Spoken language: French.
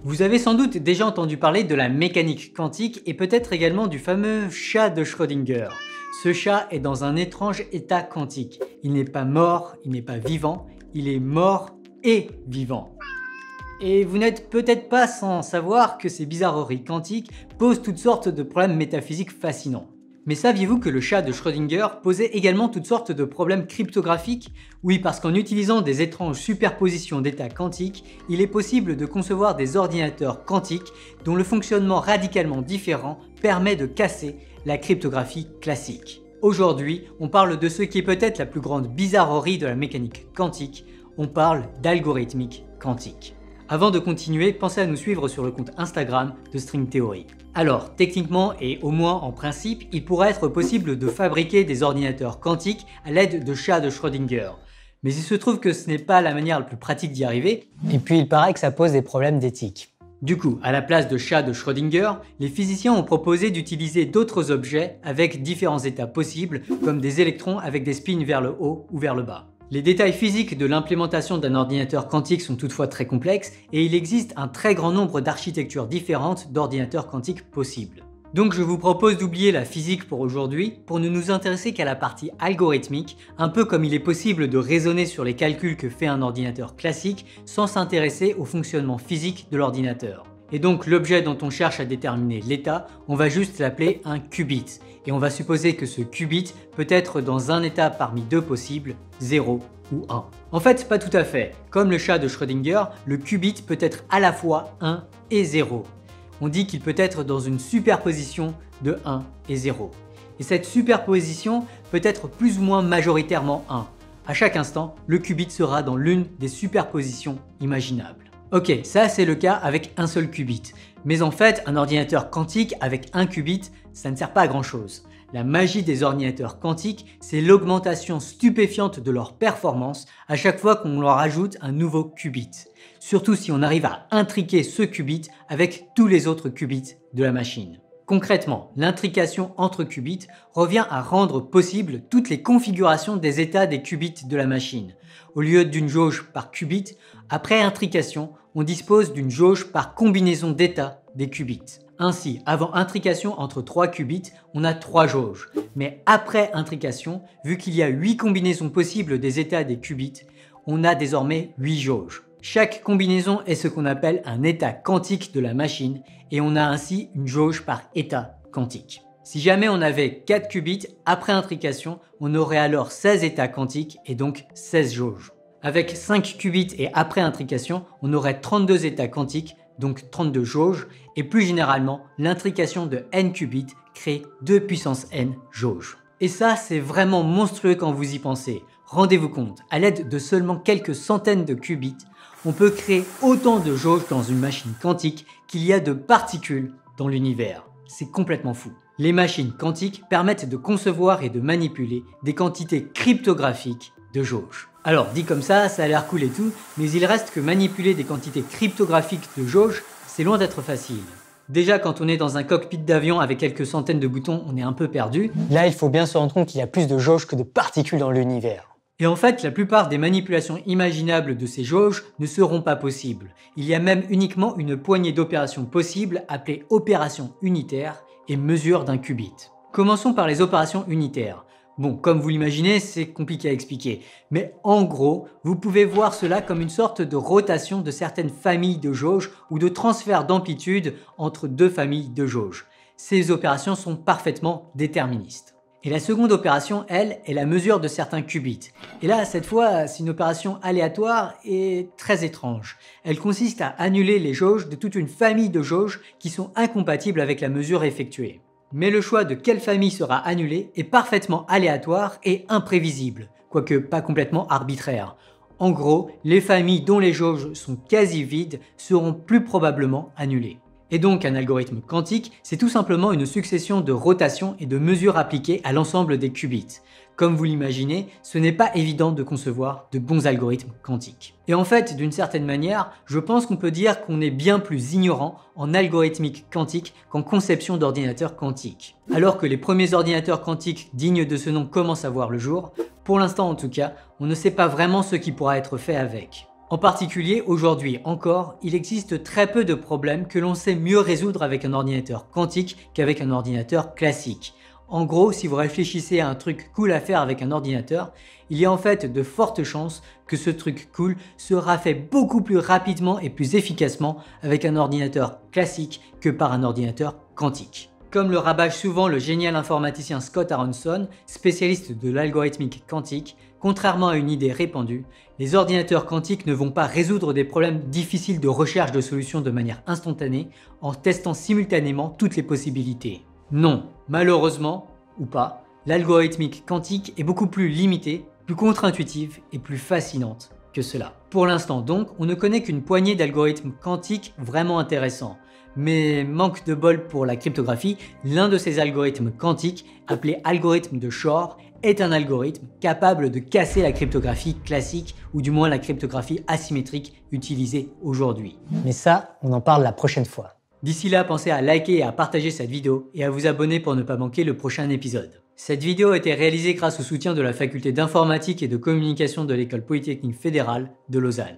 Vous avez sans doute déjà entendu parler de la mécanique quantique et peut-être également du fameux chat de Schrödinger. Ce chat est dans un étrange état quantique. Il n'est pas mort, il n'est pas vivant, il est mort et vivant. Et vous n'êtes peut-être pas sans savoir que ces bizarreries quantiques posent toutes sortes de problèmes métaphysiques fascinants. Mais saviez-vous que le chat de Schrödinger posait également toutes sortes de problèmes cryptographiques? Oui, parce qu'en utilisant des étranges superpositions d'états quantiques, il est possible de concevoir des ordinateurs quantiques dont le fonctionnement radicalement différent permet de casser la cryptographie classique. Aujourd'hui, on parle de ce qui est peut-être la plus grande bizarrerie de la mécanique quantique, on parle d'algorithmique quantique. Avant de continuer, pensez à nous suivre sur le compte Instagram de String Theory. Alors, techniquement et au moins en principe, il pourrait être possible de fabriquer des ordinateurs quantiques à l'aide de chats de Schrödinger. Mais il se trouve que ce n'est pas la manière la plus pratique d'y arriver, et puis il paraît que ça pose des problèmes d'éthique. Du coup, à la place de chats de Schrödinger, les physiciens ont proposé d'utiliser d'autres objets avec différents états possibles, comme des électrons avec des spins vers le haut ou vers le bas. Les détails physiques de l'implémentation d'un ordinateur quantique sont toutefois très complexes et il existe un très grand nombre d'architectures différentes d'ordinateurs quantiques possibles. Donc je vous propose d'oublier la physique pour aujourd'hui pour ne nous intéresser qu'à la partie algorithmique, un peu comme il est possible de raisonner sur les calculs que fait un ordinateur classique sans s'intéresser au fonctionnement physique de l'ordinateur. Et donc l'objet dont on cherche à déterminer l'état, on va juste l'appeler un qubit. Et on va supposer que ce qubit peut être dans un état parmi deux possibles, 0 ou 1. En fait, pas tout à fait. Comme le chat de Schrödinger, le qubit peut être à la fois 1 et 0. On dit qu'il peut être dans une superposition de 1 et 0. Et cette superposition peut être plus ou moins majoritairement 1. À chaque instant, le qubit sera dans l'une des superpositions imaginables. Ok, ça c'est le cas avec un seul qubit. Mais en fait, un ordinateur quantique avec un qubit, ça ne sert pas à grand chose. La magie des ordinateurs quantiques, c'est l'augmentation stupéfiante de leur performance à chaque fois qu'on leur ajoute un nouveau qubit. Surtout si on arrive à intriquer ce qubit avec tous les autres qubits de la machine. Concrètement, l'intrication entre qubits revient à rendre possible toutes les configurations des états des qubits de la machine. Au lieu d'une jauge par qubit, après intrication, on dispose d'une jauge par combinaison d'états des qubits. Ainsi, avant intrication entre 3 qubits, on a 3 jauges. Mais après intrication, vu qu'il y a 8 combinaisons possibles des états des qubits, on a désormais 8 jauges. Chaque combinaison est ce qu'on appelle un état quantique de la machine et on a ainsi une jauge par état quantique. Si jamais on avait 4 qubits après intrication, on aurait alors 16 états quantiques et donc 16 jauges. Avec 5 qubits et après intrication, on aurait 32 états quantiques, donc 32 jauges, et plus généralement, l'intrication de n qubits crée 2 puissance n jauges. Et ça, c'est vraiment monstrueux quand vous y pensez. Rendez-vous compte, à l'aide de seulement quelques centaines de qubits, on peut créer autant de jauges dans une machine quantique qu'il y a de particules dans l'univers. C'est complètement fou. Les machines quantiques permettent de concevoir et de manipuler des quantités cryptographiques de jauges. Alors dit comme ça a l'air cool et tout, mais il reste que manipuler des quantités cryptographiques de jauges, c'est loin d'être facile. Déjà quand on est dans un cockpit d'avion avec quelques centaines de boutons, on est un peu perdu. Là il faut bien se rendre compte qu'il y a plus de jauges que de particules dans l'univers. Et en fait, la plupart des manipulations imaginables de ces jauges ne seront pas possibles. Il y a même uniquement une poignée d'opérations possibles appelées opérations unitaires et mesure d'un qubit. Commençons par les opérations unitaires. Bon, comme vous l'imaginez, c'est compliqué à expliquer, mais en gros, vous pouvez voir cela comme une sorte de rotation de certaines familles de jauges ou de transfert d'amplitude entre deux familles de jauges. Ces opérations sont parfaitement déterministes. Et la seconde opération, elle, est la mesure de certains qubits. Et là, cette fois, c'est une opération aléatoire et très étrange. Elle consiste à annuler les jauges de toute une famille de jauges qui sont incompatibles avec la mesure effectuée. Mais le choix de quelle famille sera annulée est parfaitement aléatoire et imprévisible, quoique pas complètement arbitraire. En gros, les familles dont les jauges sont quasi vides seront plus probablement annulées. Et donc un algorithme quantique, c'est tout simplement une succession de rotations et de mesures appliquées à l'ensemble des qubits. Comme vous l'imaginez, ce n'est pas évident de concevoir de bons algorithmes quantiques. Et en fait, d'une certaine manière, je pense qu'on peut dire qu'on est bien plus ignorant en algorithmique quantique qu'en conception d'ordinateurs quantiques. Alors que les premiers ordinateurs quantiques dignes de ce nom commencent à voir le jour, pour l'instant en tout cas, on ne sait pas vraiment ce qui pourra être fait avec. En particulier, aujourd'hui encore, il existe très peu de problèmes que l'on sait mieux résoudre avec un ordinateur quantique qu'avec un ordinateur classique. En gros, si vous réfléchissez à un truc cool à faire avec un ordinateur, il y a en fait de fortes chances que ce truc cool sera fait beaucoup plus rapidement et plus efficacement avec un ordinateur classique que par un ordinateur quantique. Comme le rabâche souvent le génial informaticien Scott Aronson, spécialiste de l'algorithmique quantique, contrairement à une idée répandue, les ordinateurs quantiques ne vont pas résoudre des problèmes difficiles de recherche de solutions de manière instantanée en testant simultanément toutes les possibilités. Non, malheureusement, ou pas, l'algorithmique quantique est beaucoup plus limitée, plus contre-intuitive et plus fascinante que cela. Pour l'instant donc, on ne connaît qu'une poignée d'algorithmes quantiques vraiment intéressants. Mais manque de bol pour la cryptographie, l'un de ces algorithmes quantiques, appelé algorithme de Shor, est un algorithme capable de casser la cryptographie classique ou du moins la cryptographie asymétrique utilisée aujourd'hui. Mais ça, on en parle la prochaine fois. D'ici là, pensez à liker et à partager cette vidéo et à vous abonner pour ne pas manquer le prochain épisode. Cette vidéo a été réalisée grâce au soutien de la faculté d'informatique et de communication de l'École polytechnique fédérale de Lausanne.